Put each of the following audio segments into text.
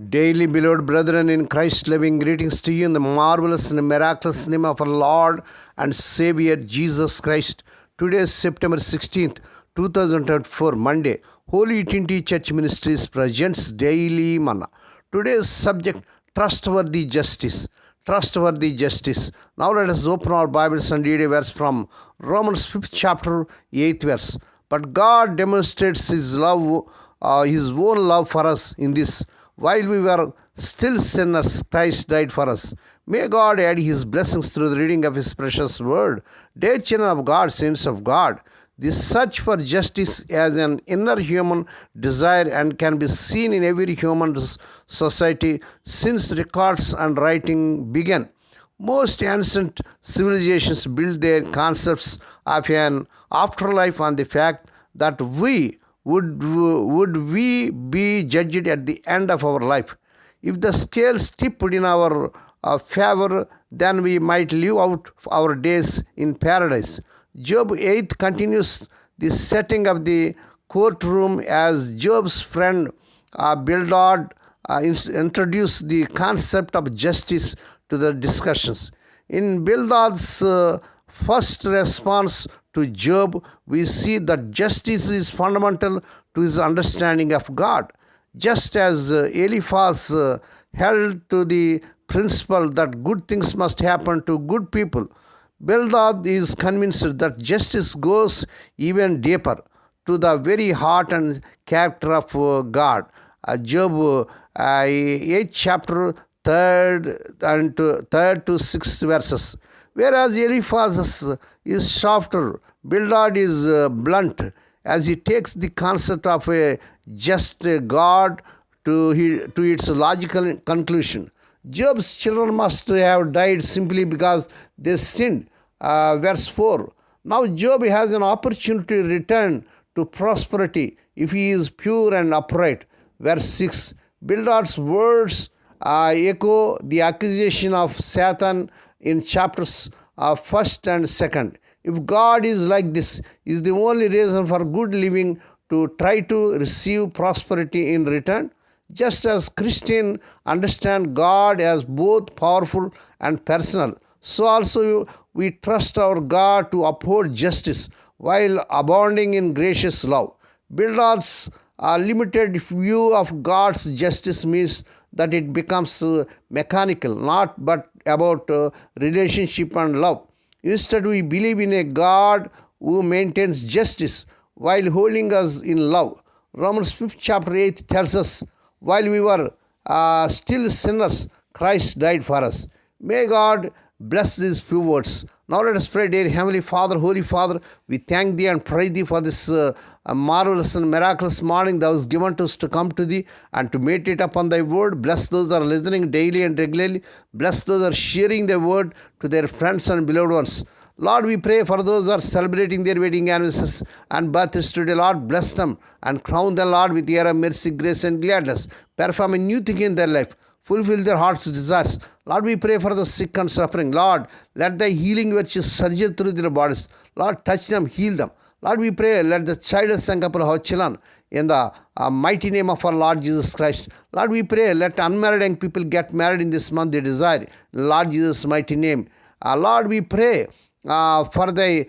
Daily, beloved brethren in Christ, living greetings to you in the marvelous and miraculous name of our Lord and Savior Jesus Christ. Today is September 16th, 2024, Monday. Holy Trinity Church Ministries presents Daily Manna. Today's subject, Trustworthy Justice. Trustworthy Justice. Now let us open our Bibles and read a verse from Romans 5th chapter, 8th verse. But God demonstrates His love, His own love for us in this: while we were still sinners, Christ died for us. May God add His blessings through the reading of His precious word. Dear children of God, saints of God, this search for justice as an inner human desire and can be seen in every human society since records and writing began. Most ancient civilizations built their concepts of an afterlife on the fact that would we be judged at the end of our life. If the scales tipped in our favor, then we might live out our days in paradise. Job 8 continues the setting of the courtroom as Job's friend Bildad introduced the concept of justice to the discussions. In Bildad's first response to Job, we see that justice is fundamental to his understanding of God. Just as Eliphaz held to the principle that good things must happen to good people, Bildad is convinced that justice goes even deeper, to the very heart and character of God. Job 8 chapter 3rd to 6th verses. Whereas Eliphaz is softer, Bildad is blunt, as he takes the concept of a just God to its logical conclusion. Job's children must have died simply because they sinned. Verse 4. Now Job has an opportunity to return to prosperity if he is pure and upright. Verse 6. Bildad's words echo the accusation of Satan in chapters 1st and 2nd. If God is like this, is the only reason for good living to try to receive prosperity in return? Just as Christians understand God as both powerful and personal, so also we trust our God to uphold justice while abounding in gracious love. Bildad's limited view of God's justice means that it becomes mechanical, not but about relationship and love. Instead, we believe in a God who maintains justice while holding us in love. Romans 5th chapter 8 tells us, while we were still sinners, Christ died for us. May God bless these few words. Now let us pray. Dear Heavenly Father, Holy Father, we thank Thee and praise Thee for this marvelous and miraculous morning that was given to us to come to Thee and to meditate upon Thy word. Bless those that are listening daily and regularly. Bless those that are sharing Thy word to their friends and beloved ones. Lord, we pray for those who are celebrating their wedding anniversaries and birthdays today. Lord, bless them and crown them, Lord, with year of mercy, grace, and gladness. Perform a new thing in their life. Fulfill their heart's desires. Lord, we pray for the sick and suffering. Lord, let Thy healing virtue surge through their bodies. Lord, touch them, heal them. Lord, we pray, let the childless young couple have children in the mighty name of our Lord Jesus Christ. Lord, we pray, let unmarried young people get married in this month they desire. In Lord Jesus' mighty name. Lord, we pray for Thy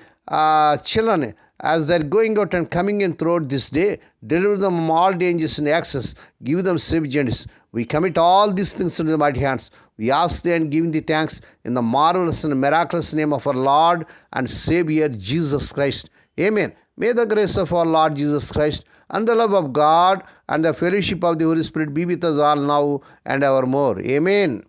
children as they're going out and coming in throughout this day. Deliver them from all dangers and accidents. Give them safe journeys. We commit all these things into the mighty hands. We ask Thee and give Thee thanks in the marvelous and miraculous name of our Lord and Savior Jesus Christ. Amen. May the grace of our Lord Jesus Christ and the love of God and the fellowship of the Holy Spirit be with us all now and evermore. Amen.